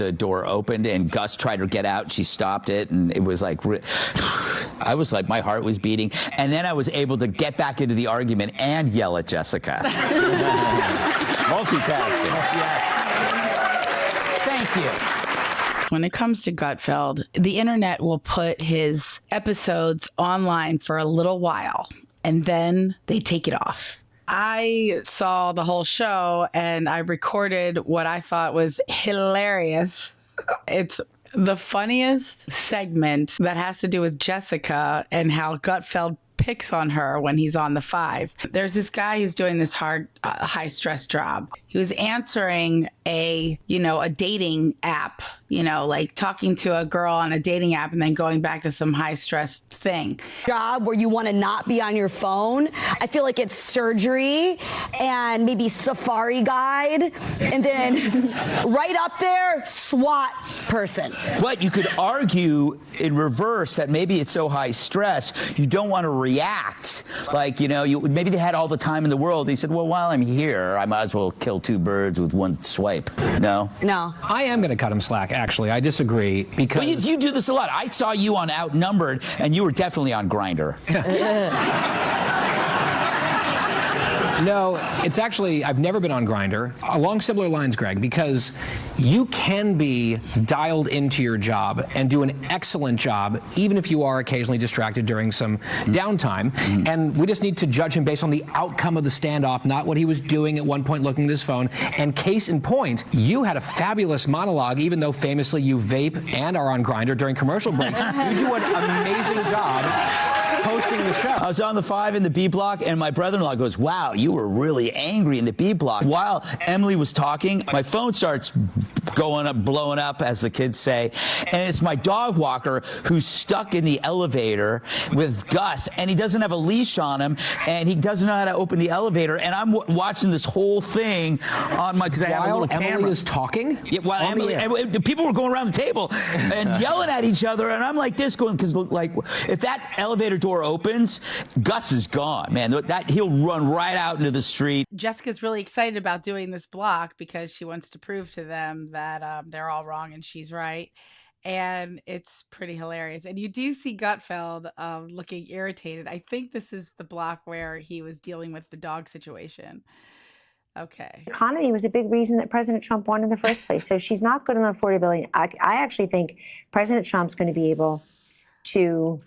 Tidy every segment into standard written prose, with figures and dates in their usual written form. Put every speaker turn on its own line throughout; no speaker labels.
the door opened and Gus tried to get out. She stopped it, and it was like, I was like, my heart was beating. And then I was able to get back into the argument and yell at Jessica. Multitasking. Yes. Thank you.
When it comes to Gutfeld, the internet will put his episodes online for a little while, and then they take it off. I saw the whole show, and I recorded what I thought was hilarious. It's the funniest segment that has to do with Jessica and how Gutfeld picks on her when he's on the 5. There's this guy who's doing this hard, high-stress job. He was answering a dating app, like talking to a girl on a dating app and then going back to some high-stress thing.
Job where you want to not be on your phone. I feel like it's surgery and maybe Safari Guide, and then right up there, SWAT person.
But you could argue in reverse that maybe it's so high stress, you don't want to react. Like, maybe they had all the time in the world. He said, well, while I'm here, I might as well kill 2 birds with 1 swipe. No?
No.
I am going to cut him slack, actually. I disagree because...
Well, you do this a lot. I saw you on Outnumbered, and you were definitely on Grindr.
No, it's actually, I've never been on Grindr. Along similar lines, Greg, because you can be dialed into your job and do an excellent job, even if you are occasionally distracted during some downtime. And we just need to judge him based on the outcome of the standoff, not what he was doing at one point looking at his phone. And case in point, you had a fabulous monologue, even though famously you vape and are on Grindr during commercial breaks. You do an amazing job hosting the show.
I was on the 5 in the B block, and my brother-in-law goes, wow, you were really angry in the B block. While Emily was talking, my phone starts going up, blowing up, as the kids say, and it's my dog walker who's stuck in the elevator with Gus, and he doesn't have a leash on him, and he doesn't know how to open the elevator, and I'm watching this whole thing on my, because I have a little camera.
While Emily is talking?
Yeah, while Emily, and people were going around the table and yelling at each other, and I'm like this going, because like, if that elevator door opens, Gus is gone, man. That he'll run right out into the street.
Jessica's really excited about doing this block because she wants to prove to them that they're all wrong and she's right. And it's pretty hilarious. And you do see Gutfeld looking irritated. I think this is the block where he was dealing with the dog situation. Okay.
Economy was a big reason that President Trump won in the first place. So she's not good on affordability. I actually think President Trump's going to be able to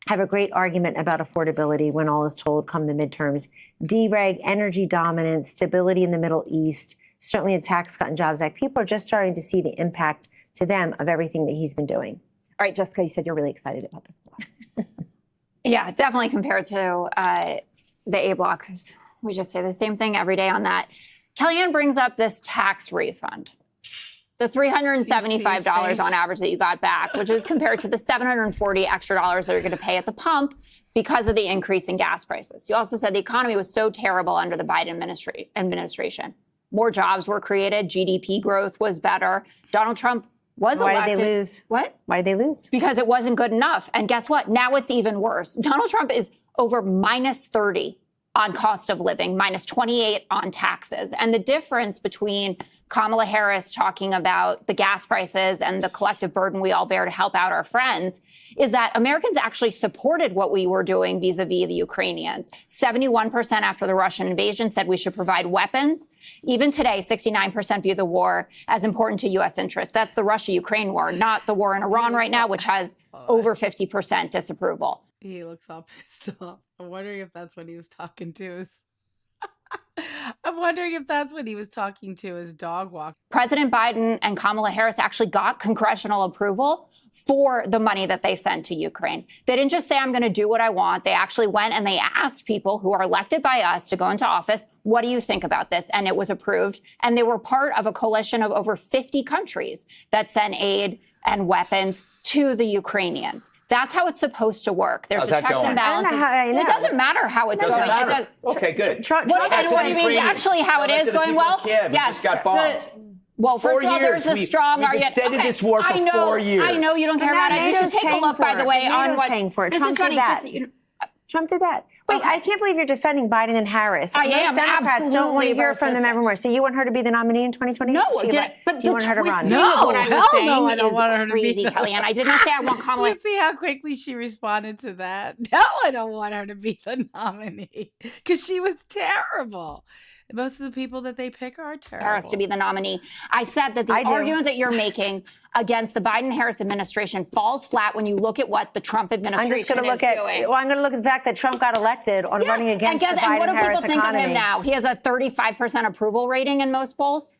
have a great argument about affordability when all is told come the midterms. Dereg, energy dominance, stability in the Middle East, certainly a Tax Cut and Jobs Act. People are just starting to see the impact to them of everything that he's been doing. All right, Jessica, you said you're really excited about this block.
Yeah, definitely compared to the A block, because we just say the same thing every day on that. Kellyanne brings up this tax refund. The $375 on average that you got back, which is compared to the $740 extra dollars that you're going to pay at the pump because of the increase in gas prices. You also said the economy was so terrible under the Biden administration. More jobs were created. GDP growth was better. Donald Trump was elected.
Why did they lose?
What?
Why did they lose?
Because it wasn't good enough. And guess what? Now it's even worse. Donald Trump is over minus 30 on cost of living, minus 28 on taxes. And the difference between Kamala Harris talking about the gas prices and the collective burden we all bear to help out our friends is that Americans actually supported what we were doing vis-a-vis the Ukrainians. 71% after the Russian invasion said we should provide weapons. Even today, 69% view the war as important to U.S. interests. That's the Russia-Ukraine war, not the war in Iran right now, which has over 50% disapproval.
He looks all pissed off. I'm wondering if that's what he was talking to. I'm wondering if that's when he was talking to his dog walker.
President Biden and Kamala Harris actually got congressional approval for the money that they sent to Ukraine. They didn't just say, I'm going to do what I want. They actually went and they asked people who are elected by us to go into office, what do you think about this? And it was approved. And they were part of a coalition of over 50 countries that sent aid and weapons to the Ukrainians. That's how it's supposed to work. There's a checks and balances. It doesn't matter how it's going.
Okay, good.
What do you mean? Actually, how it is going well?
Yes. Just got bombed.
Well, first of all, there's a strong argument.
We've extended this war for 4 years.
I know you don't care about it. You should take a look, by the way, on what
paying for it.
This is funny.
Trump did that. Wait, I can't believe you're defending Biden and Harris.
I
Most
am
Democrats don't want to hear from them
absolutely
evermore. So you want her to be the nominee in 2020?
No,
but you want her to run?
No,
of what I was
hell
saying
no, I don't
is
want her to be
crazy,
the-
Kellyanne. I did not say I want
Do
Kamala.
you see how quickly she responded to that? No, I don't want her to be the nominee because she was terrible. Most of the people that they pick are terrible.
Harris to be the nominee. I said that the
I do.
argument that you're making against the Biden-Harris administration falls flat when you look at what the Trump
I'm
administration
just going to
is
look at.
doing.
Well, I'm going to look at the fact that Trump got elected on running against the
and what do
Biden-Harris
people think
economy.
of him now? He has a 35% approval rating in most polls.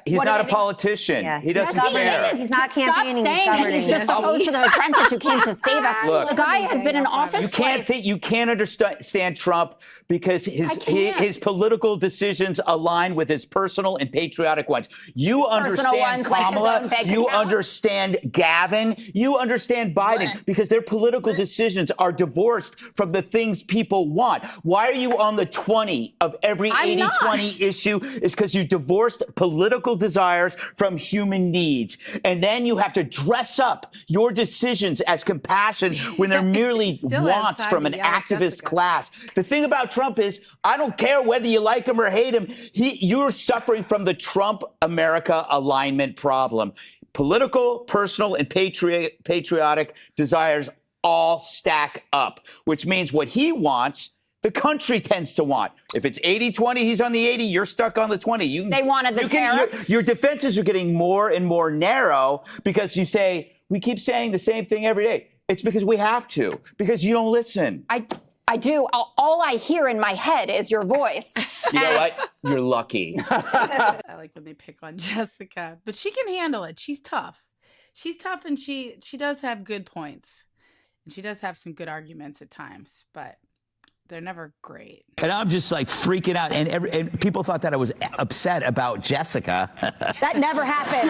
He's
what do
not
they
a
think?
politician.
Yeah,
He doesn't
he's
care.
governing. He's not campaigning, he's
Stop saying that
governing.
he's just the host of The Apprentice who came to save us.
Look.
the guy has been in office
You can't
twice.
think, you can't understand Trump because his political decisions align with his personal and patriotic ones. You understand
ones, like his
Kamala,
own bank
you
account?
understand Gavin, you understand Biden because their political decisions are divorced from the things people want. Why are you on the 20 of every
I'm not.
80-20 issue? Is because you divorced political desires from human needs. And then you have to dress up your decisions as compassion when they're merely
Still has
wants
time
from
to
an
yell at
activist
Jessica.
class. The thing about Trump is, I don't care whether you like him or hate him. You're suffering from the Trump-America alignment problem. Political, personal, and patriotic desires all stack up, which means what he wants, the country tends to want. If it's 80-20, he's on the 80, you're stuck on the 20.
They wanted the tariffs.
Your defenses are getting more and more narrow because you say, we keep saying the same thing every day. It's because we have to, because you don't listen.
I do. All I hear in my head is your voice.
You know what? You're lucky.
I like when they pick on Jessica, but she can handle it. She's tough. She's tough, and she does have good points, and she does have some good arguments at times, but they're never great.
And I'm just like freaking out. And people thought that I was upset about Jessica.
That never happened.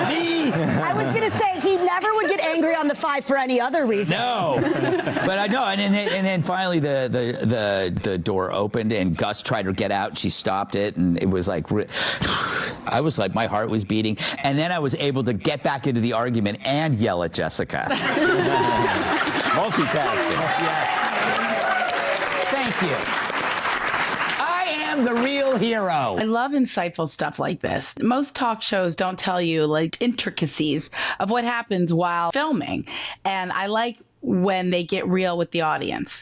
Me?
I was going to say he never would get angry on the 5 for any other reason.
No. But I know. And then finally the door opened and Gus tried to get out. She stopped it. And it was like, I was like, my heart was beating. And then I was able to get back into the argument and yell at Jessica. Multitasking. Yes. Thank you. I am the real hero.
I love insightful stuff like this. Most talk shows don't tell you like intricacies of what happens while filming. And I like when they get real with the audience.